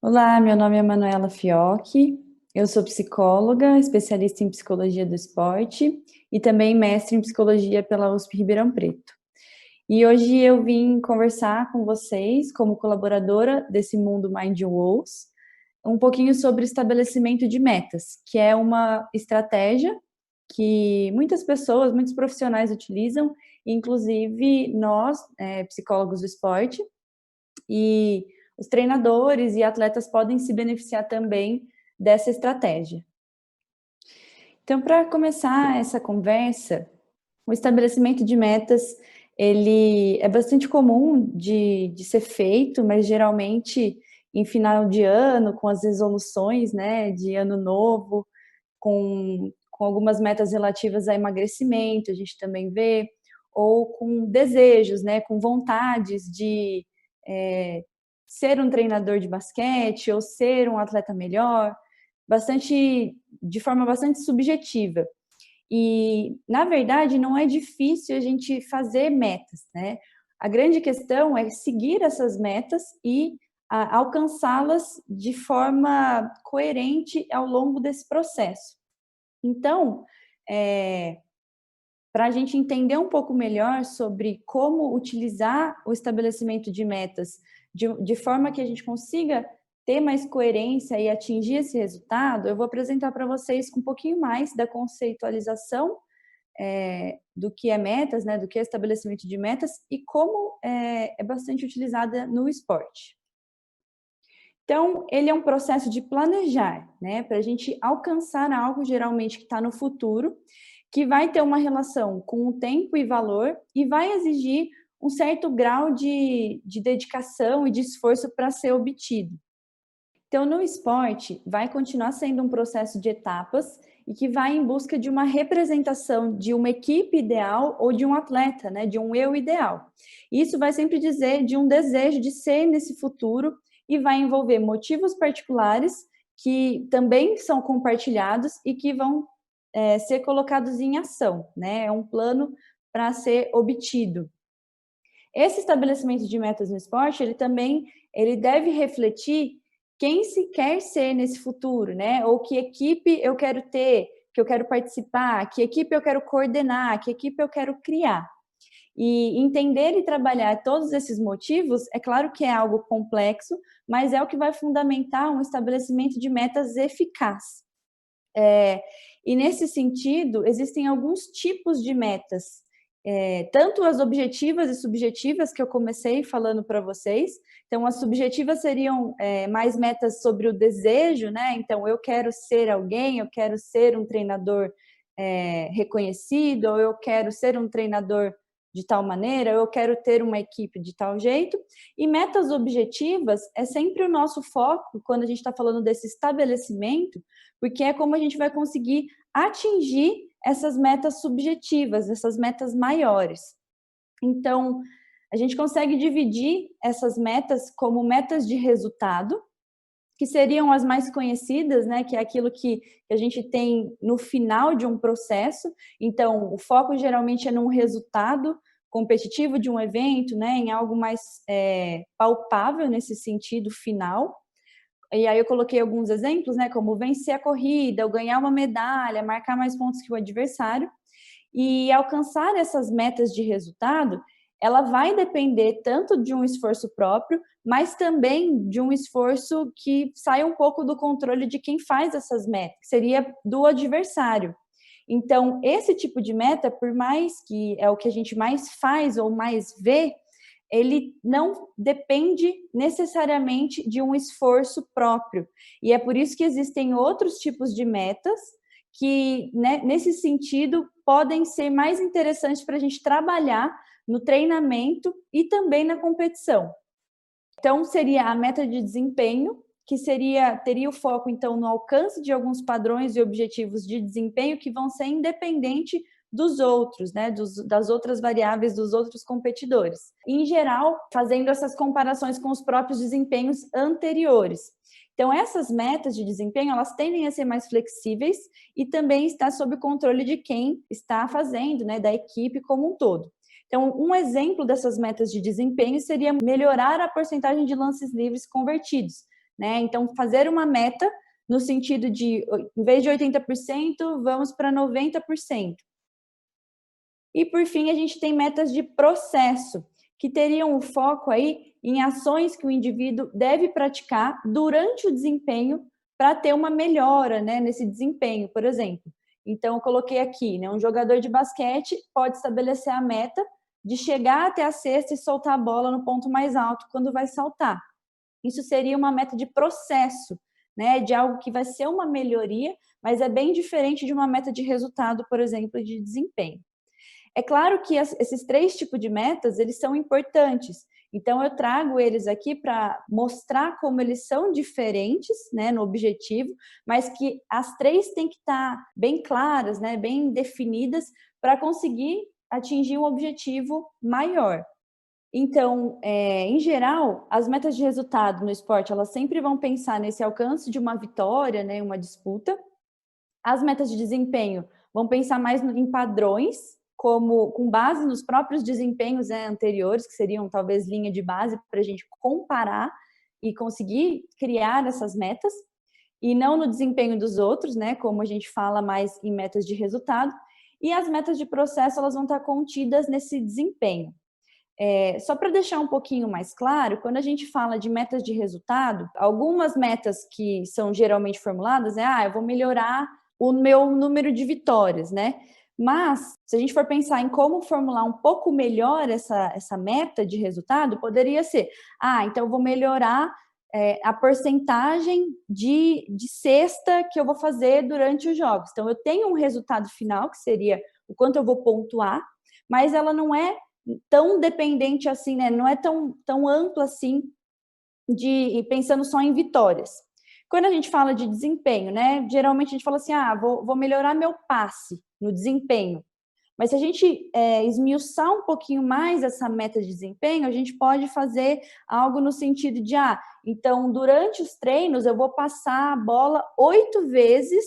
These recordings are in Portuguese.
Olá, meu nome é Manuela Fiocchi, eu sou psicóloga, especialista em psicologia do esporte e também mestre em psicologia pela USP Ribeirão Preto. E hoje eu vim conversar com vocês, como colaboradora desse mundo Mind Walls, um pouquinho sobre estabelecimento de metas, que é uma estratégia que muitas pessoas, muitos profissionais utilizam, inclusive nós, psicólogos do esporte, e os treinadores e atletas podem se beneficiar também dessa estratégia. Então, para começar essa conversa, o estabelecimento de metas, ele é bastante comum de ser feito, mas geralmente em final de ano, com as resoluções, né, de ano novo, com algumas metas relativas a emagrecimento, a gente também vê, ou com desejos, né, com vontades de ser um treinador de basquete ou ser um atleta melhor, de forma bastante subjetiva. E, na verdade, não é difícil a gente fazer metas, né? A grande questão é seguir essas metas e alcançá-las de forma coerente ao longo desse processo. Então, para a gente entender um pouco melhor sobre como utilizar o estabelecimento de metas de forma que a gente consiga ter mais coerência e atingir esse resultado, eu vou apresentar para vocês um pouquinho mais da conceitualização do que é metas, né, do que é estabelecimento de metas e como é bastante utilizada no esporte. Então, ele é um processo de planejar, né, para a gente alcançar algo geralmente que está no futuro, que vai ter uma relação com o tempo e valor e vai exigir um certo grau de dedicação e de esforço para ser obtido. Então, no esporte, vai continuar sendo um processo de etapas e que vai em busca de uma representação de uma equipe ideal ou de um atleta, né, de um eu ideal. Isso vai sempre dizer de um desejo de ser nesse futuro e vai envolver motivos particulares que também são compartilhados e que vão ser colocados em ação, né? É um plano para ser obtido. Esse estabelecimento de metas no esporte, ele deve refletir quem se quer ser nesse futuro, né? Ou que equipe eu quero ter, que eu quero participar, que equipe eu quero coordenar, que equipe eu quero criar. E entender e trabalhar todos esses motivos, é claro que é algo complexo, mas é o que vai fundamentar um estabelecimento de metas eficaz. E nesse sentido, existem alguns tipos de metas, tanto as objetivas e subjetivas, que eu comecei falando para vocês. Então, as subjetivas seriam mais metas sobre o desejo, né? Então, eu quero ser alguém, eu quero ser um treinador reconhecido, ou eu quero ser um treinador de tal maneira, ou eu quero ter uma equipe de tal jeito. E metas objetivas é sempre o nosso foco quando a gente está falando desse estabelecimento, porque é como a gente vai conseguir atingir essas metas subjetivas, essas metas maiores. Então, a gente consegue dividir essas metas como metas de resultado, que seriam as mais conhecidas, né, que é aquilo que a gente tem no final de um processo. Então, o foco geralmente é num resultado competitivo de um evento, né, em algo mais palpável nesse sentido final. E aí eu coloquei alguns exemplos, né, como vencer a corrida, ou ganhar uma medalha, marcar mais pontos que o adversário. E alcançar essas metas de resultado, ela vai depender tanto de um esforço próprio, mas também de um esforço que sai um pouco do controle de quem faz essas metas, que seria do adversário. Então, esse tipo de meta, por mais que é o que a gente mais faz ou mais vê, ele não depende necessariamente de um esforço próprio. E é por isso que existem outros tipos de metas que, né, nesse sentido, podem ser mais interessantes para a gente trabalhar no treinamento e também na competição. Então, seria a meta de desempenho, que teria o foco, então, no alcance de alguns padrões e objetivos de desempenho que vão ser independentes dos outros, né, das outras variáveis dos outros competidores. Em geral, fazendo essas comparações com os próprios desempenhos anteriores. Então, essas metas de desempenho, elas tendem a ser mais flexíveis e também está sob o controle de quem está fazendo, né, da equipe como um todo. Então, um exemplo dessas metas de desempenho seria melhorar a porcentagem de lances livres convertidos. né? Então, fazer uma meta no sentido de, em vez de 80%, vamos para 90%. E, por fim, a gente tem metas de processo, que teriam o foco aí em ações que o indivíduo deve praticar durante o desempenho para ter uma melhora, né, nesse desempenho, por exemplo. Então, eu coloquei aqui, né, um jogador de basquete pode estabelecer a meta de chegar até a cesta e soltar a bola no ponto mais alto quando vai saltar. Isso seria uma meta de processo, né, de algo que vai ser uma melhoria, mas é bem diferente de uma meta de resultado, por exemplo, de desempenho. É claro que esses 3 tipos de metas, eles são importantes. Então, eu trago eles aqui para mostrar como eles são diferentes, né, no objetivo, mas que as 3 têm que estar bem claras, né, bem definidas, para conseguir atingir um objetivo maior. Então, em geral, as metas de resultado no esporte, elas sempre vão pensar nesse alcance de uma vitória, né, uma disputa. As metas de desempenho vão pensar mais em padrões, como com base nos próprios desempenhos, né, anteriores, que seriam talvez linha de base para a gente comparar e conseguir criar essas metas, e não no desempenho dos outros, né, como a gente fala mais em metas de resultado. E as metas de processo, elas vão estar contidas nesse desempenho. Só para deixar um pouquinho mais claro, quando a gente fala de metas de resultado, algumas metas que são geralmente formuladas é, eu vou melhorar o meu número de vitórias, né? Mas, se a gente for pensar em como formular um pouco melhor essa meta de resultado, poderia ser, então eu vou melhorar a porcentagem de cesta que eu vou fazer durante os jogos. Então, eu tenho um resultado final, que seria o quanto eu vou pontuar, mas ela não é tão dependente assim, né? Não é tão amplo assim de pensando só em vitórias. Quando a gente fala de desempenho, né? Geralmente a gente fala assim, vou melhorar meu passe no desempenho. Mas se a gente esmiuçar um pouquinho mais essa meta de desempenho, a gente pode fazer algo no sentido de, então durante os treinos eu vou passar a bola 8 vezes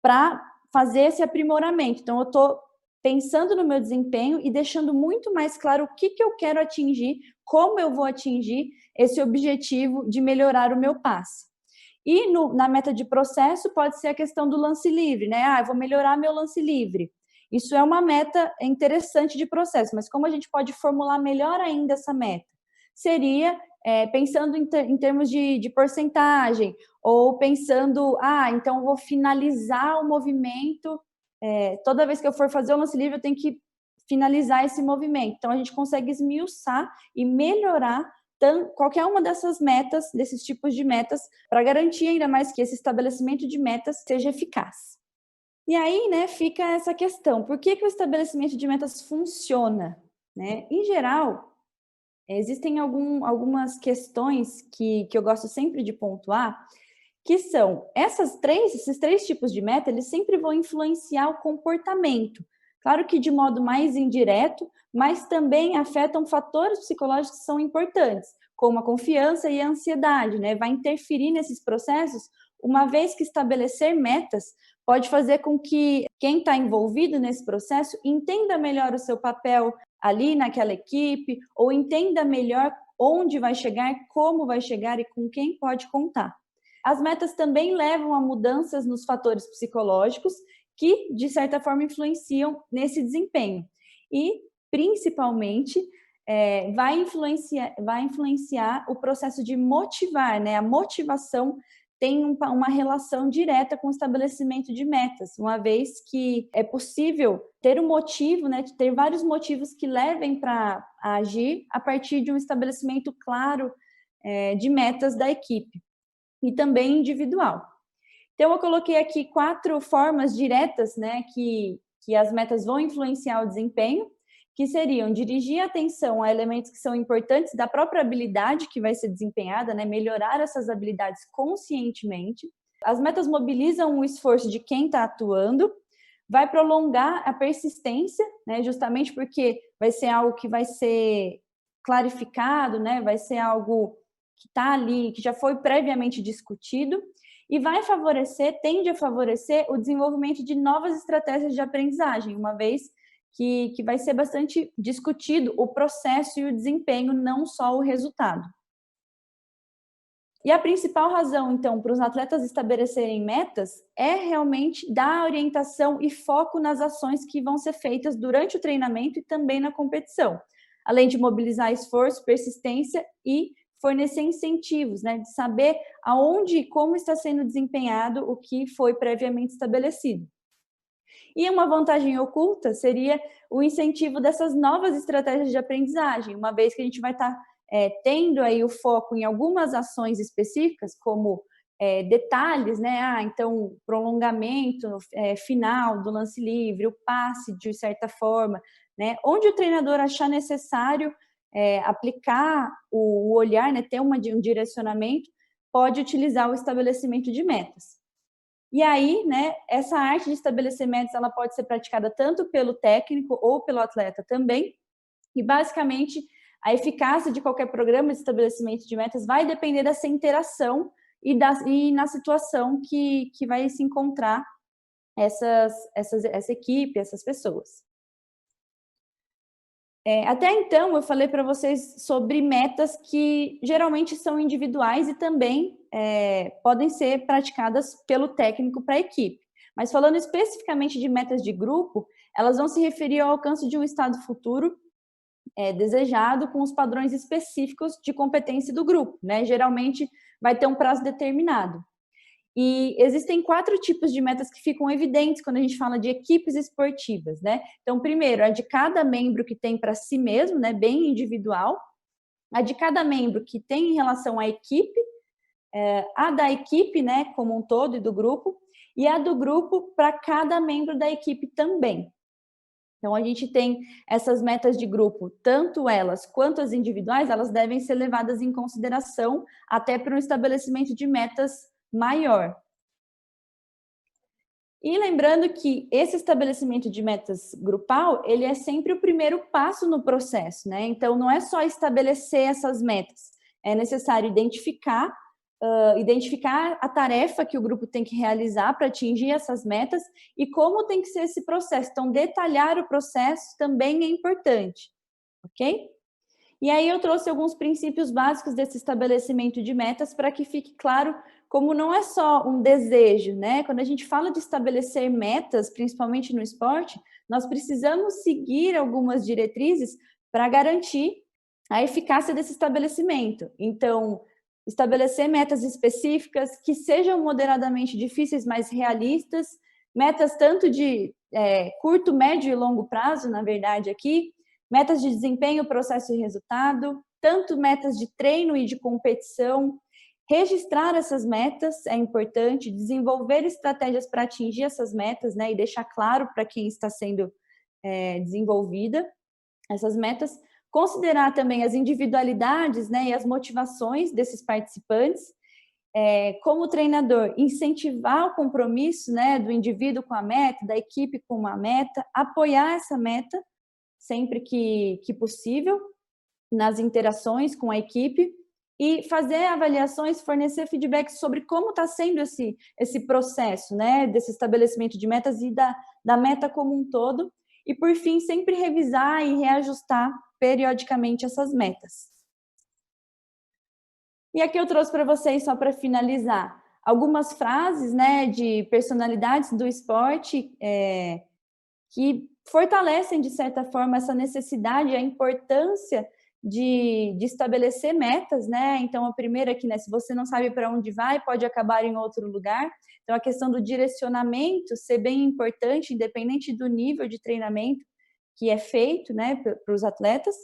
para fazer esse aprimoramento. Então, eu estou pensando no meu desempenho e deixando muito mais claro o que eu quero atingir, como eu vou atingir esse objetivo de melhorar o meu passe. E na meta de processo pode ser a questão do lance livre, né? Eu vou melhorar meu lance livre. Isso é uma meta interessante de processo, mas como a gente pode formular melhor ainda essa meta? Seria pensando em termos de porcentagem, ou pensando, então eu vou finalizar o movimento, toda vez que eu for fazer o lance livre, eu tenho que finalizar esse movimento. Então, a gente consegue esmiuçar e melhorar qualquer uma dessas metas, desses tipos de metas, para garantir ainda mais que esse estabelecimento de metas seja eficaz. E aí, né, fica essa questão, por que o estabelecimento de metas funciona? Né? Em geral, existem algumas questões que eu gosto sempre de pontuar, que são esses 3 tipos de meta, eles sempre vão influenciar o comportamento. Claro que de modo mais indireto, mas também afetam fatores psicológicos que são importantes, como a confiança e a ansiedade, né? Vai interferir nesses processos, uma vez que estabelecer metas pode fazer com que quem está envolvido nesse processo entenda melhor o seu papel ali naquela equipe, ou entenda melhor onde vai chegar, como vai chegar e com quem pode contar. As metas também levam a mudanças nos fatores psicológicos que, de certa forma, influenciam nesse desempenho. E, principalmente, vai influenciar o processo de motivar, né? A motivação tem uma relação direta com o estabelecimento de metas, uma vez que é possível ter um motivo, né? Ter vários motivos que levem para agir a partir de um estabelecimento claro de metas da equipe. E também individual. Então, eu coloquei aqui 4 formas diretas, né, que as metas vão influenciar o desempenho, que seriam dirigir a atenção a elementos que são importantes da própria habilidade que vai ser desempenhada, né, melhorar essas habilidades conscientemente. As metas mobilizam o esforço de quem está atuando, vai prolongar a persistência, né, justamente porque vai ser algo que vai ser clarificado, né, vai ser algo que está ali, que já foi previamente discutido, e tende a favorecer o desenvolvimento de novas estratégias de aprendizagem, uma vez que vai ser bastante discutido o processo e o desempenho, não só o resultado. E a principal razão, então, para os atletas estabelecerem metas é realmente dar orientação e foco nas ações que vão ser feitas durante o treinamento e também na competição, além de mobilizar esforço, persistência e fornecer incentivos, né, de saber aonde e como está sendo desempenhado o que foi previamente estabelecido. E uma vantagem oculta seria o incentivo dessas novas estratégias de aprendizagem, uma vez que a gente vai estar tendo aí o foco em algumas ações específicas, como detalhes, né? Então, prolongamento final do lance livre, o passe de certa forma, né? Onde o treinador achar necessário aplicar o olhar, né? Ter um direcionamento, pode utilizar o estabelecimento de metas. E aí, né, essa arte de estabelecer metas, ela pode ser praticada tanto pelo técnico ou pelo atleta também, e basicamente a eficácia de qualquer programa de estabelecimento de metas vai depender dessa interação e na situação que vai se encontrar essa equipe, essas pessoas. Até então, eu falei para vocês sobre metas que geralmente são individuais e também podem ser praticadas pelo técnico para a equipe. Mas falando especificamente de metas de grupo, elas vão se referir ao alcance de um estado futuro desejado com os padrões específicos de competência do grupo, né? Geralmente vai ter um prazo determinado. E existem 4 tipos de metas que ficam evidentes quando a gente fala de equipes esportivas, né? Então, primeiro, a de cada membro que tem para si mesmo, né, bem individual, a de cada membro que tem em relação à equipe, a da equipe, né, como um todo e do grupo, e a do grupo para cada membro da equipe também. Então, a gente tem essas metas de grupo, tanto elas quanto as individuais, elas devem ser levadas em consideração até para um estabelecimento de metas maior. E lembrando que esse estabelecimento de metas grupal, ele é sempre o primeiro passo no processo, né? Então, não é só estabelecer essas metas, é necessário identificar a tarefa que o grupo tem que realizar para atingir essas metas e como tem que ser esse processo. Então, detalhar o processo também é importante, ok? E aí eu trouxe alguns princípios básicos desse estabelecimento de metas para que fique claro como não é só um desejo, né? Quando a gente fala de estabelecer metas, principalmente no esporte, nós precisamos seguir algumas diretrizes para garantir a eficácia desse estabelecimento. Então, estabelecer metas específicas que sejam moderadamente difíceis, mas realistas, metas tanto de curto, médio e longo prazo, na verdade, aqui, metas de desempenho, processo e resultado, tanto metas de treino e de competição. Registrar essas metas é importante, desenvolver estratégias para atingir essas metas, né, e deixar claro para quem está sendo desenvolvida essas metas. Considerar também as individualidades, né, e as motivações desses participantes. Como treinador, incentivar o compromisso, né, do indivíduo com a meta, da equipe com uma meta, apoiar essa meta sempre que possível, nas interações com a equipe, e fazer avaliações, fornecer feedback sobre como está sendo esse processo, né, desse estabelecimento de metas e da meta como um todo, e por fim, sempre revisar e reajustar periodicamente essas metas. E aqui eu trouxe para vocês, só para finalizar, algumas frases, né, de personalidades do esporte que fortalecem, de certa forma, essa necessidade, a importância de estabelecer metas, né? Então, a primeira aqui, né? Se você não sabe para onde vai, pode acabar em outro lugar. Então, a questão do direcionamento ser bem importante, independente do nível de treinamento que é feito, né, para os atletas.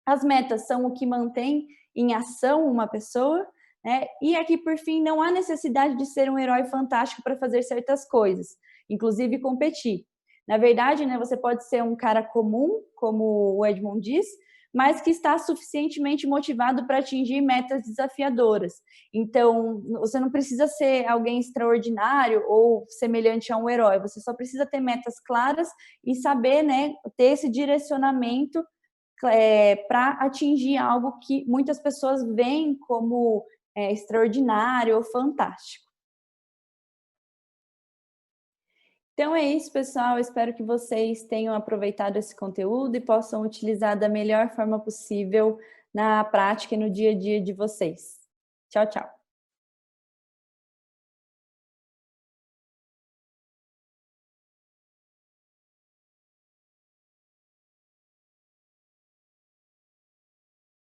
As metas são o que mantém em ação uma pessoa, né? E aqui, por fim, não há necessidade de ser um herói fantástico para fazer certas coisas, inclusive competir. Na verdade, né, você pode ser um cara comum, como o Edmond diz, mas que está suficientemente motivado para atingir metas desafiadoras. Então, você não precisa ser alguém extraordinário ou semelhante a um herói, você só precisa ter metas claras e saber, né, ter esse direcionamento para atingir algo que muitas pessoas veem como extraordinário ou fantástico. Então é isso, pessoal. Eu espero que vocês tenham aproveitado esse conteúdo e possam utilizar da melhor forma possível na prática e no dia a dia de vocês. Tchau, tchau.